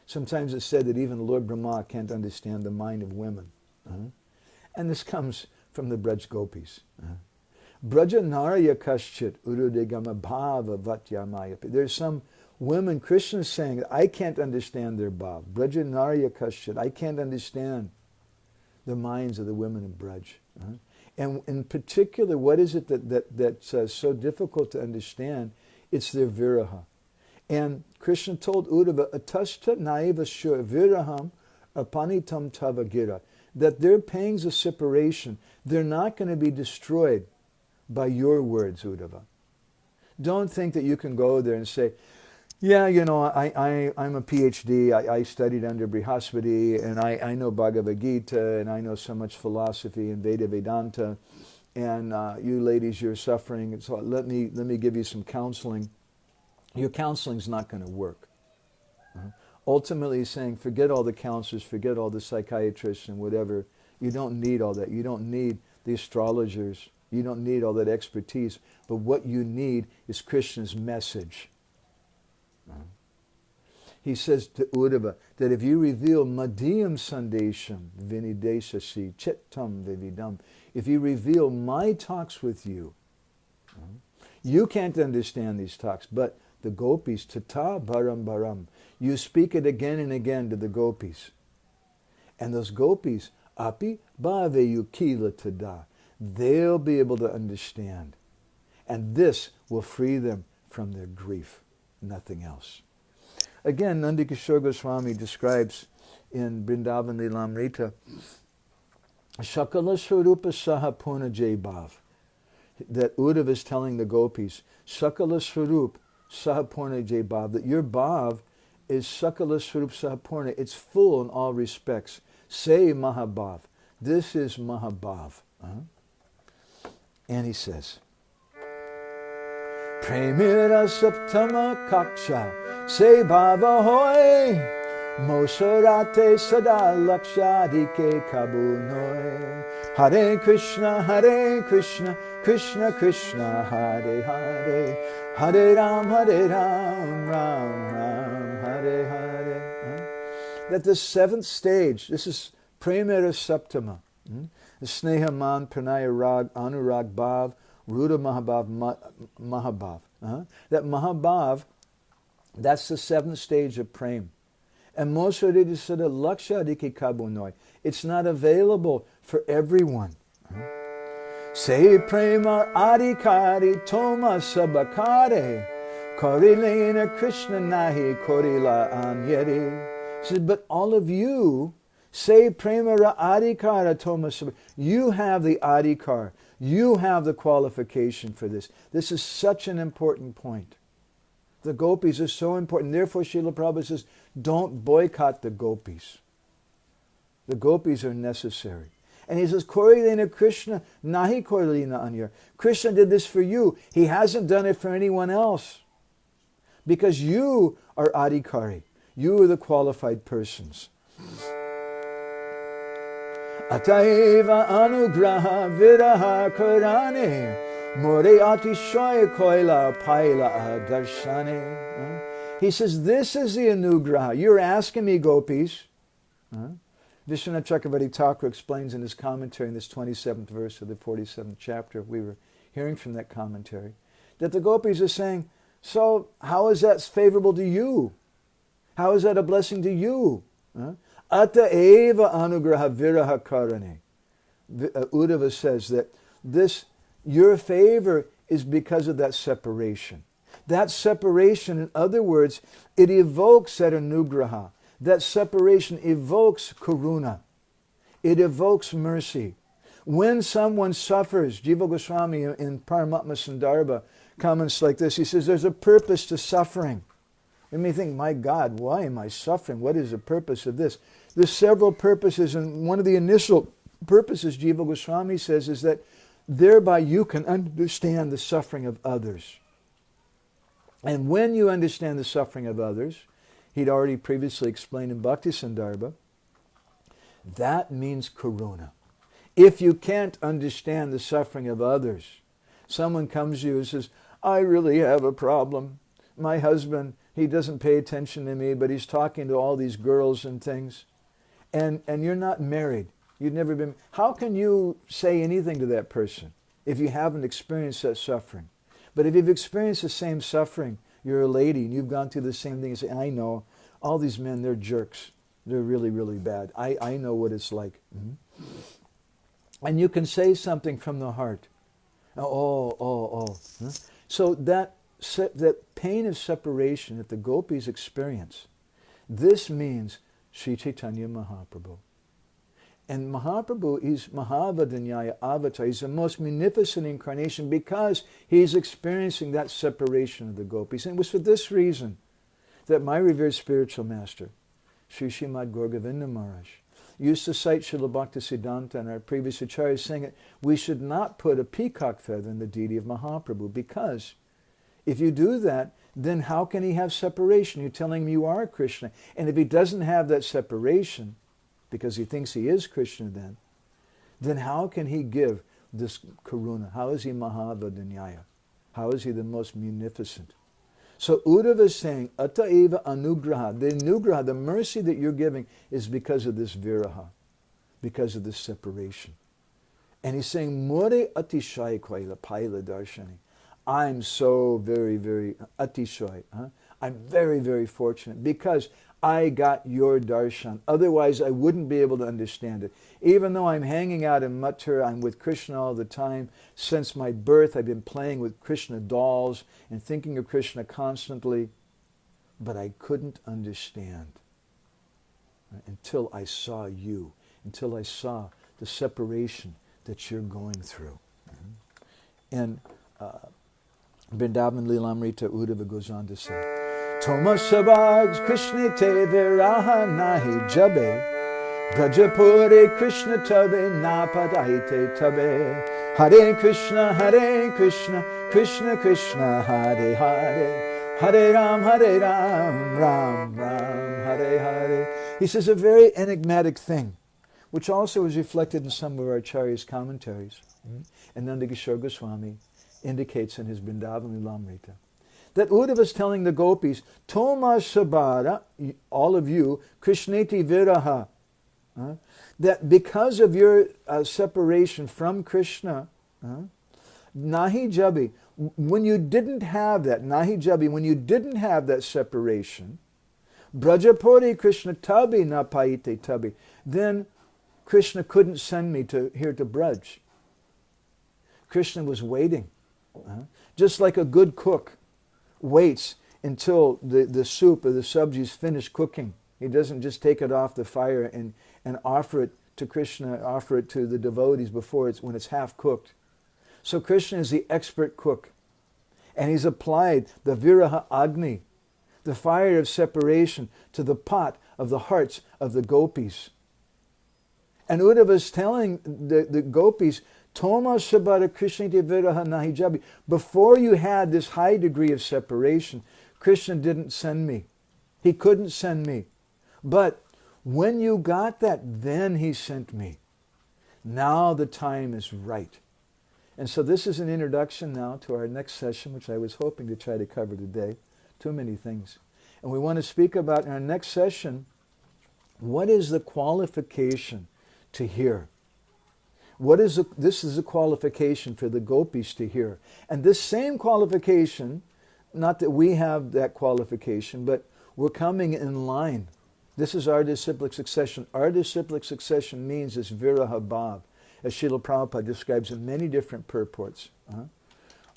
Sometimes it's said that even Lord Brahma can't understand the mind of women. And this comes from the Braj gopis. Braja naraya kaschit urudegama bhava vatyamaya. There's some women, Krishna is saying, I can't understand their bhav. Braja naraya kaschit. I can't understand the minds of the women in Braj. And in particular, what is it that's so difficult to understand? It's their viraha. And Krishna told Uddhava, atashta naiva shur viraham apanitam tavagira, that their pangs of separation, they're not going to be destroyed by your words, Uddhava. Don't think that you can go there and say, yeah, I'm a PhD, I studied under Brihaspati, and I know Bhagavad Gita, and I know so much philosophy and Veda Vedanta, and you ladies, you're suffering, so let me give you some counseling. Your counseling's not going to work. Ultimately, he's saying, forget all the counselors, forget all the psychiatrists and whatever. You don't need all that. You don't need the astrologers. You don't need all that expertise. But what you need is Krishna's message. He says to Uddhava that if you reveal madhyam sandesham vinideshasi chitam vividam, if you reveal my talks with you, you can't understand these talks, but the gopis, tata baram baram, you speak it again and again to the gopis. And those gopis, api bhaveyu kila tada, they'll be able to understand. And this will free them from their grief, nothing else. Again, Nandikishore Goswami describes in Vrindavan Lilamrita, Shakala Swarupa Saha Purna Jai Bhav, that Uddhava is telling the gopis, Sakala Swarup Saha Purna Jai Bhav, that your bhav is Sakala Swarup Saha Purna, it's full in all respects. Say Mahabhav. This is Mahabhav. And he says, Premira Saptama Kaksha Se Bhava Hoy Mosarate Sada Lakshadike Kabunoi Hare Krishna, Krishna Krishna, Hare Hare, Hare Ram, Ram Ram, Hare Hare. That the seventh stage, this is Premira Saptama, the Sneha Man, Pranaya Rag, Anurag Bhav, Ruda Mahabhav, Mahabhav. That Mahabhav, that's the seventh stage of Prem. And Mosariti Sada Lakshadiki Kabunoi. It's not available for everyone. Say Prema Adhikari Toma Sabakare Korilena Krishna Nahi Korila Anyeri. Says, but all of you say Prema Adhikara Toma Sabakare. You have the Adhikar. You have the qualification for this. This is such an important point. The gopis are so important. Therefore, Srila Prabhupada says, don't boycott the gopis. The gopis are necessary. And he says, Korilena Krishna, nahi Korilena Anyar. Krishna did this for you. He hasn't done it for anyone else. Because you are Adhikari. You are the qualified persons. Ataiva anugraha viraha karane More atishoy koila paila darshane. He says, this is the anugraha. You're asking me, gopis. Vishwanath Chakravarti Thakur explains in his commentary in this 27th verse of the 47th chapter, we were hearing from that commentary, that the gopis are saying, so how is that favorable to you? How is that a blessing to you? Ata eva anugraha viraha karane. Uddhava says that your favor is because of that separation. That separation, in other words, it evokes that anugraha. That separation evokes karuna. It evokes mercy. When someone suffers, Jiva Goswami in Paramatma Sandarbha comments like this. He says, there's a purpose to suffering. You may think, my God, why am I suffering? What is the purpose of this? There's several purposes, and one of the initial purposes, Jiva Goswami says, is that thereby you can understand the suffering of others. And when you understand the suffering of others, he'd already previously explained in Bhakti Sandarbha, that means karuna. If you can't understand the suffering of others, someone comes to you and says, I really have a problem. My husband, he doesn't pay attention to me, but he's talking to all these girls and things. And you're not married. You've never been. How can you say anything to that person if you haven't experienced that suffering? But if you've experienced the same suffering, you're a lady and you've gone through the same thing and say, I know, all these men, they're jerks. They're really, really bad. I know what it's like. And you can say something from the heart. So that pain of separation that the gopis experience, this means Sri Chaitanya Mahaprabhu. And Mahaprabhu is Mahavadanyaya Avatar. He's the most munificent incarnation because he's experiencing that separation of the gopis. And it was for this reason that my revered spiritual master, Sri Srimad Gauragovinda Maharaj, used to cite Srila Bhaktisiddhanta and our previous acharyas saying that we should not put a peacock feather in the deity of Mahaprabhu, because if you do that, then how can he have separation? You're telling him you are Krishna. And if he doesn't have that separation, because he thinks he is Krishna then how can he give this karuna? How is he Mahavadanyaya? How is he the most munificent? So Uddhava is saying, Ata eva anugraha. The anugraha, the mercy that you're giving, is because of this viraha, because of this separation. And he's saying, More atishay kwaila paila darshani. I'm so very, very atishay. I'm very, very fortunate because I got your darshan. Otherwise, I wouldn't be able to understand it. Even though I'm hanging out in Mathura, I'm with Krishna all the time. Since my birth, I've been playing with Krishna dolls and thinking of Krishna constantly. But I couldn't understand until I saw you, until I saw the separation that you're going through. And Vrindavan Lilamrita Uddhava goes on to say, Thomas Sabag Krishna te viraha nahi jabe, Brajapure Krishna tabe napadaite tabe, Hare Krishna, Krishna Krishna, Hare Hare, Hare Ram, Ram Ram, Hare Hare. He says a very enigmatic thing, which also is reflected in some of our Acharya's commentaries. And Nanda Kishore Goswami indicates in his Vrindavan Lilamrita that Uddhava is telling the gopis, Toma Sabara, all of you, Krishneti Viraha, that because of your separation from Krishna, Nahi Jabi, when you didn't have that, Nahi Jabi, when you didn't have that separation, Brajapuri Krishna Tabi na paite tabi, then Krishna couldn't send me here to Braj. Krishna was waiting. Just like a good cook waits until the soup or the sabji is finished cooking. He doesn't just take it off the fire and offer it to Krishna, offer it to the devotees when it's half cooked. So Krishna is the expert cook. And he's applied the viraha agni, the fire of separation, to the pot of the hearts of the gopis. And Uddhava is telling the gopis, Toma Shabara Krishna Viraha Nahi Jabi. Before you had this high degree of separation, Krishna didn't send me. He couldn't send me. But when you got that, then he sent me. Now the time is right. And so this is an introduction now to our next session, which I was hoping to try to cover today. Too many things. And we want to speak about in our next session, what is the qualification to hear? This is a qualification for the gopis to hear. And this same qualification, not that we have that qualification, but we're coming in line. This is our disciplic succession. Our disciplic succession means this viraha bhav, as Srila Prabhupada describes in many different purports.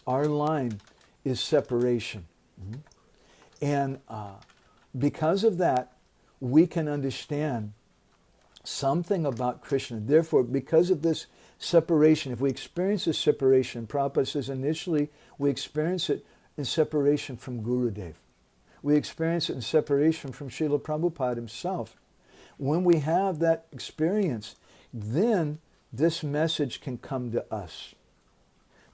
Our line is separation. And because of that, we can understand something about Krishna. Therefore, because of this separation, if we experience this separation, Prabhupada says initially we experience it in separation from Gurudev. We experience it in separation from Srila Prabhupada himself. When we have that experience, then this message can come to us.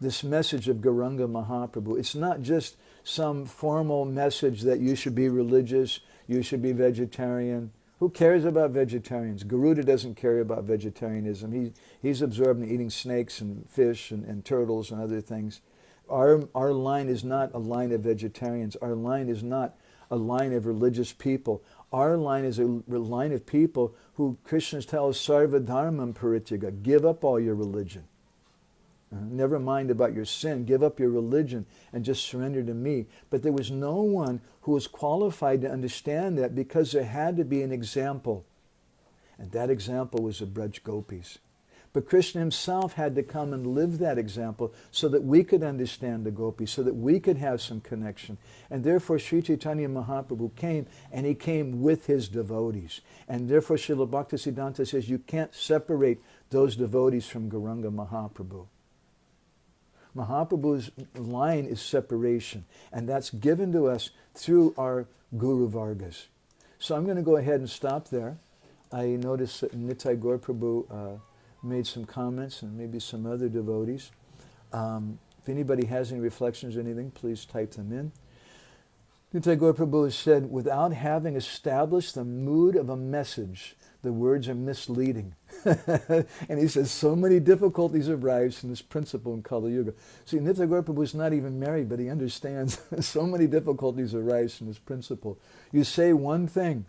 This message of Gauranga Mahaprabhu. It's not just some formal message that you should be religious, you should be vegetarian. Who cares about vegetarians? Garuda doesn't care about vegetarianism. He's absorbed in eating snakes and fish and turtles and other things. Our line is not a line of vegetarians. Our line is not a line of religious people. Our line is a line of people who Krishna tells sarva dharmam parityaga, give up all your religion. Never mind about your sin. Give up your religion and just surrender to me. But there was no one who was qualified to understand that because there had to be an example. And that example was the Braj Gopis. But Krishna himself had to come and live that example so that we could understand the gopis, so that we could have some connection. And therefore Sri Chaitanya Mahaprabhu came, and he came with his devotees. And therefore Srila Bhaktisiddhanta says you can't separate those devotees from Gauranga Mahaprabhu. Mahaprabhu's line is separation, and that's given to us through our Guru Vargas. So I'm going to go ahead and stop there. I noticed that Nitai Gaur Prabhu made some comments, and maybe some other devotees. If anybody has any reflections or anything, please type them in. Nitai Gaur Prabhu has said, without having established the mood of a message, the words are misleading. And he says, so many difficulties arise from this principle in Kali Yuga. See, Nitai Gaur Prabhu is not even married, but he understands so many difficulties arise from this principle. You say one thing,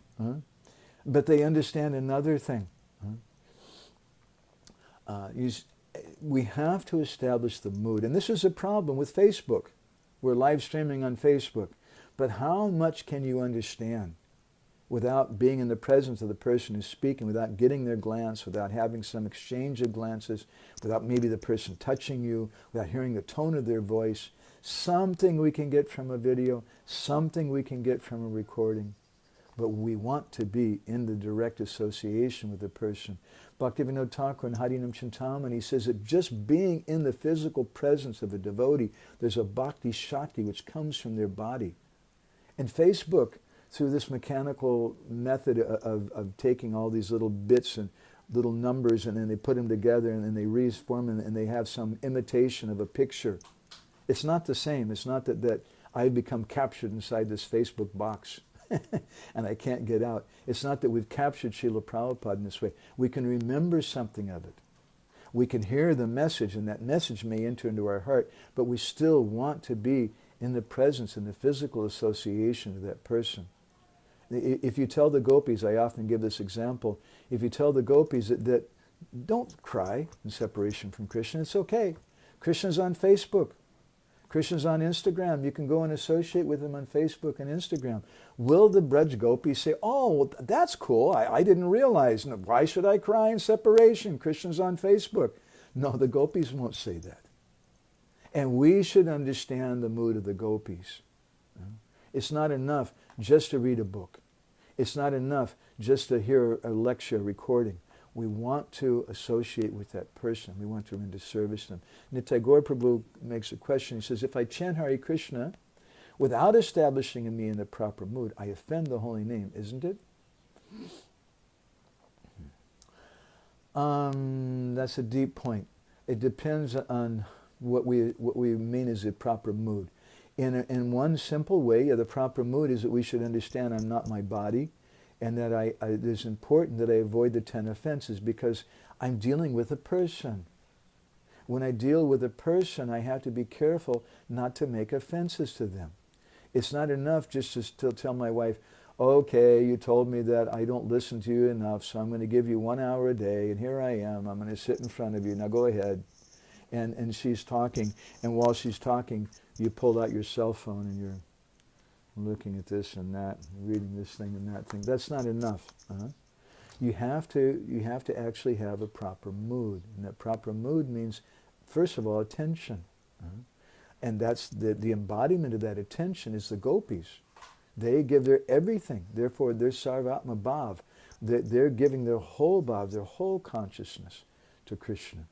but they understand another thing. We have to establish the mood. And this is a problem with Facebook. We're live streaming on Facebook. But how much can you understand without being in the presence of the person who's speaking, without getting their glance, without having some exchange of glances, without maybe the person touching you, without hearing the tone of their voice? Something we can get from a video, something we can get from a recording. But we want to be in the direct association with the person. Bhaktivinoda Thakur in Harinam Chintamani, he says that just being in the physical presence of a devotee, there's a bhakti shakti which comes from their body. And Facebook, through this mechanical method of taking all these little bits and little numbers, and then they put them together, and then they reform them, and they have some imitation of a picture. It's not the same. It's not that I've become captured inside this Facebook box and I can't get out. It's not that we've captured Srila Prabhupada in this way. We can remember something of it. We can hear the message, and that message may enter into our heart, but we still want to be in the presence, in the physical association of that person. If you tell the gopis, I often give this example, if you tell the gopis that don't cry in separation from Krishna, it's okay. Krishna's on Facebook. Krishna's on Instagram. You can go and associate with him on Facebook and Instagram. Will the Braj Gopis say, oh, well, that's cool. I didn't realize. Why should I cry in separation? Krishna's on Facebook. No, the gopis won't say that. And we should understand the mood of the gopis. It's not enough just to read a book. It's not enough just to hear a lecture, a recording. We want to associate with that person. We want to render service to them. Nitai Gaur Prabhu makes a question. He says, if I chant Hare Krishna without establishing in me in the proper mood, I offend the holy name, isn't it? That's a deep point. It depends on what we mean as the proper mood. In one simple way, the proper mood is that we should understand I'm not my body, and that it is important that I avoid the 10 offenses because I'm dealing with a person. When I deal with a person, I have to be careful not to make offenses to them. It's not enough just to tell my wife, okay, you told me that I don't listen to you enough, so I'm going to give you 1 hour a day, and here I am. I'm going to sit in front of you. Now go ahead. And she's talking, and while she's talking, you pull out your cell phone and you're looking at this and that, reading this thing and that thing. That's not enough. You have to actually have a proper mood, and that proper mood means, first of all, attention. And that's the embodiment of that attention is the gopis. They give their everything. Therefore, they're sarvatma bhav. They're giving their whole bhav, their whole consciousness to Krishna.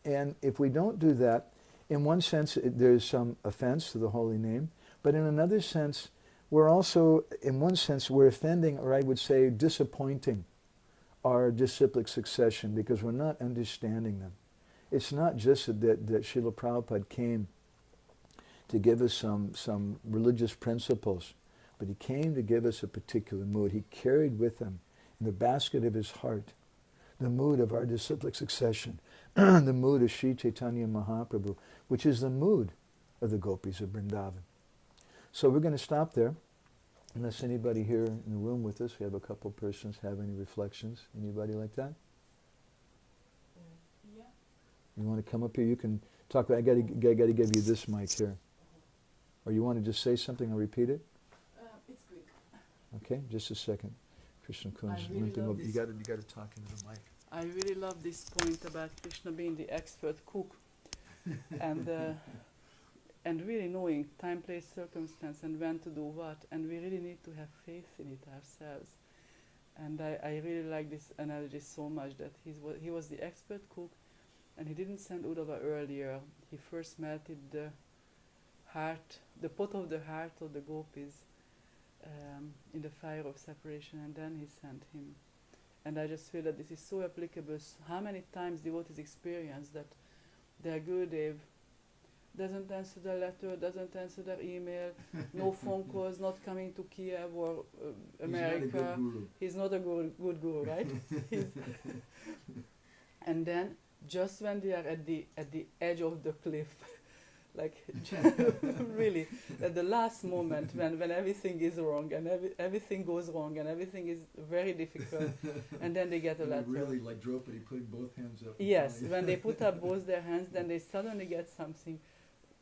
And if we don't do that, in one sense, there's some offense to the holy name, but in another sense, we're also, in one sense, we're offending, or I would say disappointing our disciplic succession because we're not understanding them. It's not just that Srila Prabhupada came to give us some religious principles, but he came to give us a particular mood. He carried with him in the basket of his heart the mood of our disciplic succession, the mood of Sri Chaitanya Mahaprabhu, which is the mood of the gopis of Vrindavan. So we're going to stop there, unless anybody here in the room with us, we have a couple persons, have any reflections. Anybody like that? Yeah. You want to come up here? You can talk. I got to give you this mic here. Or you want to just say something and repeat it? It's quick. Okay, just a second. Krishna Kunj, really you got to talk into the mic. I really love this point about Krishna being the expert cook, and really knowing time, place, circumstance, and when to do what, and we really need to have faith in it ourselves. And I really like this analogy so much that he was the expert cook, and he didn't send Uddhava earlier. He first melted the pot of the heart of the gopis in the fire of separation, and then he sent him. And I just feel that this is so applicable. How many times devotees experience that their Gurudev doesn't answer their letter, doesn't answer their email, no phone calls, not coming to Kiev or America. He's not a good guru, right? And then, just when they are at the edge of the cliff, like really, at the last moment when everything is wrong and everything goes wrong and everything is very difficult, and then they get a letter. Really like Draupadi putting both hands up. Yes, when they put up both their hands, then they suddenly get something.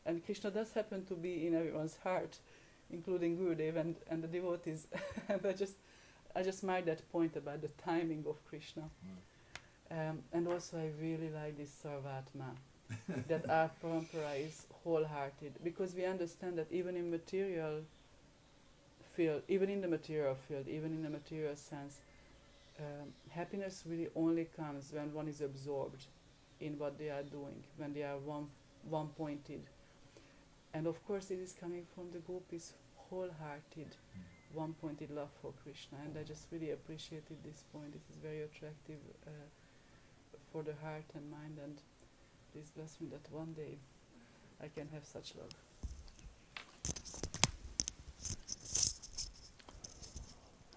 And Krishna does happen to be in everyone's heart, including Gurudev and the devotees. And I just made that point about the timing of Krishna. And also I really like this Sarvatma, that our parampara is wholehearted, because we understand that even in the material field, even in the material sense, happiness really only comes when one is absorbed in what they are doing, when they are one-pointed. And of course it is coming from the gopis' wholehearted, one-pointed love for Krishna. And I just really appreciated this point. It is very attractive for the heart and mind, and please bless me that one day I can have such love.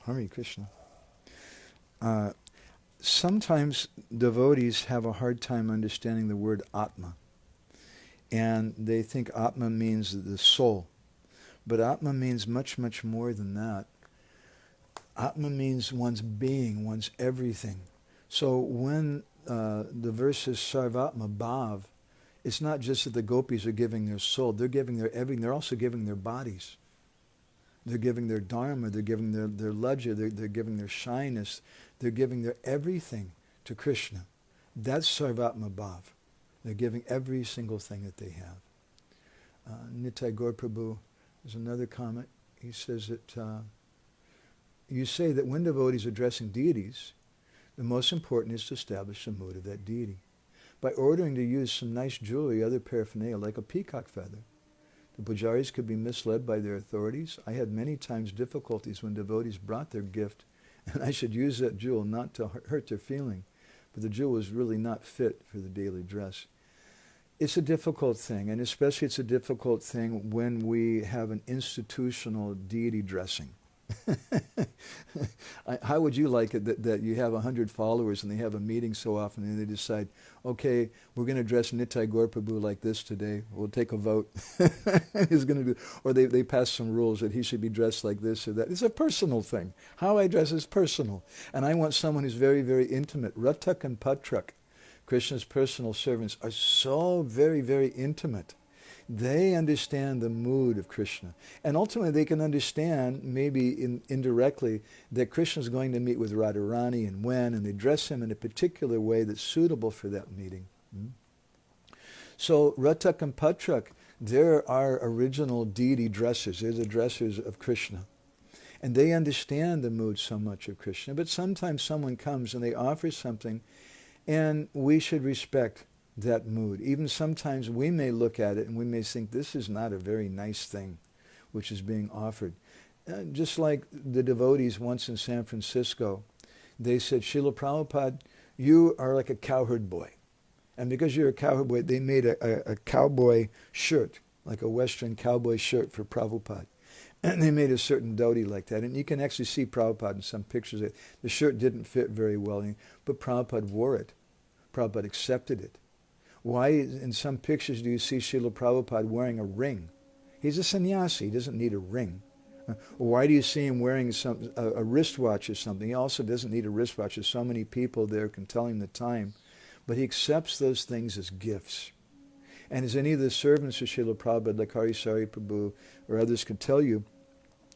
Hare Krishna. Sometimes devotees have a hard time understanding the word Atma. And they think Atma means the soul. But Atma means much, much more than that. Atma means one's being, one's everything. So when the verse is Sarvatma Bhav, it's not just that the gopis are giving their soul, they're giving their everything, they're also giving their bodies. They're giving their dharma, they're giving their ladja, they're giving their shyness, they're giving their everything to Krishna. That's Sarvatma Bhav. They're giving every single thing that they have. Nitai Gaur Prabhu, there's another comment. He says that you say that when devotees are addressing deities, the most important is to establish the mood of that deity. By ordering to use some nice jewelry, other paraphernalia, like a peacock feather, the pujaris could be misled by their authorities. I had many times difficulties when devotees brought their gift, and I should use that jewel not to hurt their feeling, but the jewel was really not fit for the daily dress. It's a difficult thing, and especially it's a difficult thing when we have an institutional deity dressing. How would you like it that you have 100 followers and they have a meeting so often and they decide, okay, we're going to dress Nitai Gaur Prabhu like this today. We'll take a vote. He's going to do, or they pass some rules that he should be dressed like this or that. It's a personal thing. How I dress is personal. And I want someone who's very, very intimate. Ratak and Patrak, Krishna's personal servants, are so very, very intimate. They understand the mood of Krishna. And ultimately they can understand, maybe indirectly, that Krishna is going to meet with Radharani and when, and they dress him in a particular way that's suitable for that meeting. So Ratak and Patrak, they're our original deity dressers. They're the dressers of Krishna. And they understand the mood so much of Krishna. But sometimes someone comes and they offer something, and we should respect that mood. Even sometimes we may look at it and we may think this is not a very nice thing which is being offered. Just like the devotees once in San Francisco, they said, Srila Prabhupada, you are like a cowherd boy. And because you're a cowherd boy, they made a cowboy shirt, like a Western cowboy shirt for Prabhupada. And they made a certain dhoti like that. And you can actually see Prabhupada in some pictures. The shirt didn't fit very well, but Prabhupada wore it. Prabhupada accepted it. Why in some pictures do you see Srila Prabhupada wearing a ring? He's a sannyasi. He doesn't need a ring. Why do you see him wearing a wristwatch or something? He also doesn't need a wristwatch. There's so many people there can tell him the time. But he accepts those things as gifts. And as any of the servants of Srila Prabhupada, like Harisari Prabhu or others could tell you,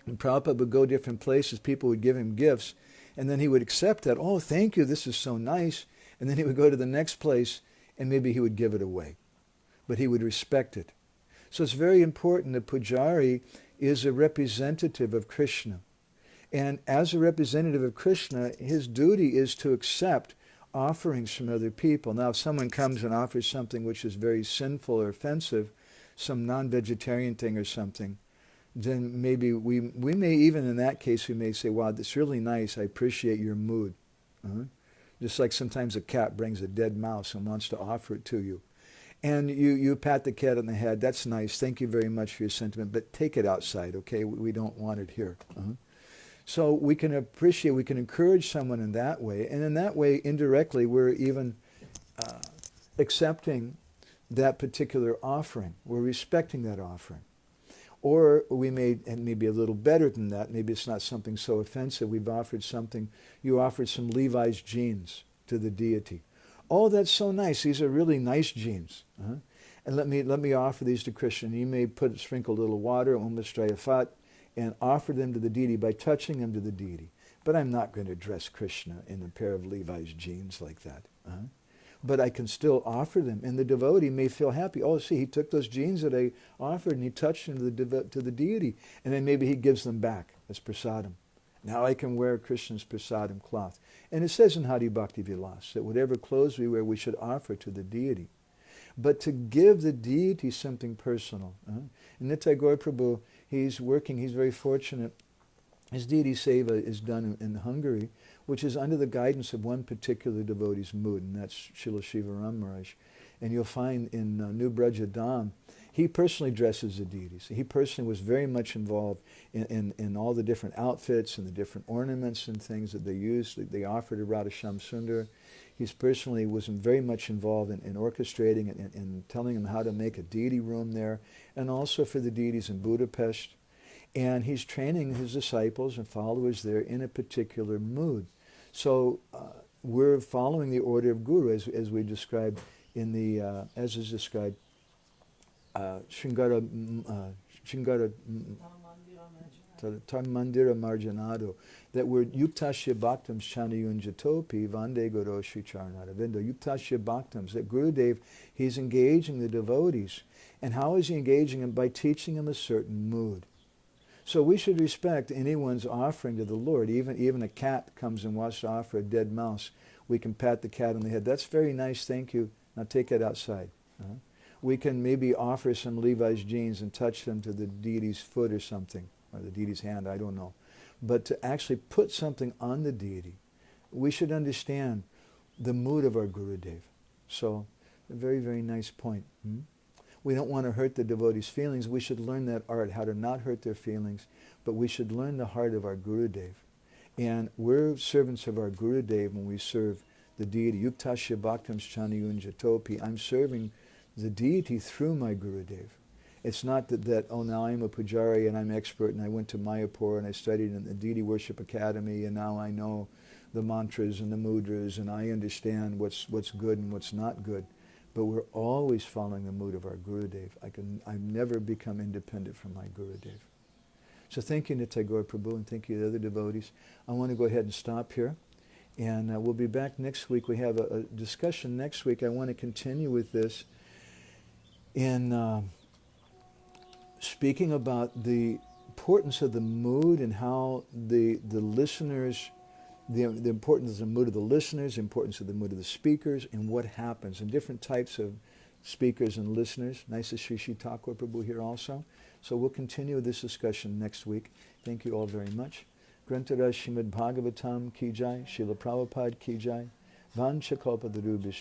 when Prabhupada would go different places, people would give him gifts, and then he would accept that. Oh, thank you, this is so nice. And then he would go to the next place, and maybe he would give it away. But he would respect it. So it's very important that Pujari is a representative of Krishna. And as a representative of Krishna, his duty is to accept offerings from other people. Now, if someone comes and offers something which is very sinful or offensive, some non-vegetarian thing or something, then maybe we may, even in that case, we may say, wow, that's really nice, I appreciate your mood. Just like sometimes a cat brings a dead mouse and wants to offer it to you. And you pat the cat on the head, that's nice, thank you very much for your sentiment, but take it outside, okay? We don't want it here. So we can appreciate, we can encourage someone in that way, and in that way, indirectly, we're even accepting that particular offering. We're respecting that offering. Or we may, and maybe a little better than that, maybe it's not something so offensive, we've offered something, you offered some Levi's jeans to the deity. Oh, that's so nice, these are really nice jeans. And let me offer these to Krishna. You may sprinkle a little water, Umastrayafat, and offer them to the deity by touching them to the deity. But I'm not going to dress Krishna in a pair of Levi's jeans like that. But I can still offer them, and the devotee may feel happy. Oh, see, he took those jeans that I offered and he touched them to the deity, and then maybe he gives them back as prasadam. Now I can wear Krishna's prasadam cloth. And it says in Hari Bhakti Vilas that whatever clothes we wear, we should offer to the deity. But to give the deity something personal. And Nitai Gaur Prabhu, he's very fortunate. His deity seva is done in Hungary, which is under the guidance of one particular devotee's mood, and that's Srila Shivaram Maharaj. And you'll find in New Braja Dham, he personally dresses the deities. He personally was very much involved in all the different outfits and the different ornaments and things that they used. They offered to Radha Shyam Sundar. He personally was very much involved in orchestrating and telling them how to make a deity room there, and also for the deities in Budapest. And he's training his disciples and followers there in a particular mood. So we're following the order of Guru as we described in the, as is described, Shringara Mandira Marjanado, that we're Yuktasya Bhaktams Chanayunjatopi Vande Guru Sri Charanaravinda. Yuktasya Bhaktams, that Gurudev, he's engaging the devotees. And how is he engaging them? By teaching them a certain mood. So we should respect anyone's offering to the Lord. Even a cat comes and wants to offer a dead mouse. We can pat the cat on the head. That's very nice, thank you. Now take it outside. We can maybe offer some Levi's jeans and touch them to the deity's foot or something, or the deity's hand, I don't know. But to actually put something on the deity, we should understand the mood of our Gurudev. So, a very, very nice point. We don't want to hurt the devotees' feelings. We should learn that art, how to not hurt their feelings, but we should learn the heart of our Gurudev. And we're servants of our Gurudev when we serve the deity. Yuktasya bhaktam chanayunja topi. I'm serving the deity through my Gurudev. It's not that, oh, now I'm a pujari and I'm expert and I went to Mayapur and I studied in the Deity Worship Academy and now I know the mantras and the mudras and I understand what's good and what's not good. But we're always following the mood of our Gurudev. I've never become independent from my Gurudev. So thank you, Nitai Gaur Prabhu, and thank you, the other devotees. I want to go ahead and stop here. And we'll be back next week. We have a discussion next week. I want to continue with this in speaking about the importance of the mood and how the listeners, the importance of the mood of the listeners, the importance of the mood of the speakers, and what happens, and different types of speakers and listeners. Nice to see Sri Thakur Prabhu here also. So we'll continue this discussion next week. Thank you all very much. Grantara Srimad Bhagavatam ki jai, Srila Prabhupada ki jai, Vanchakalpadurubhishta.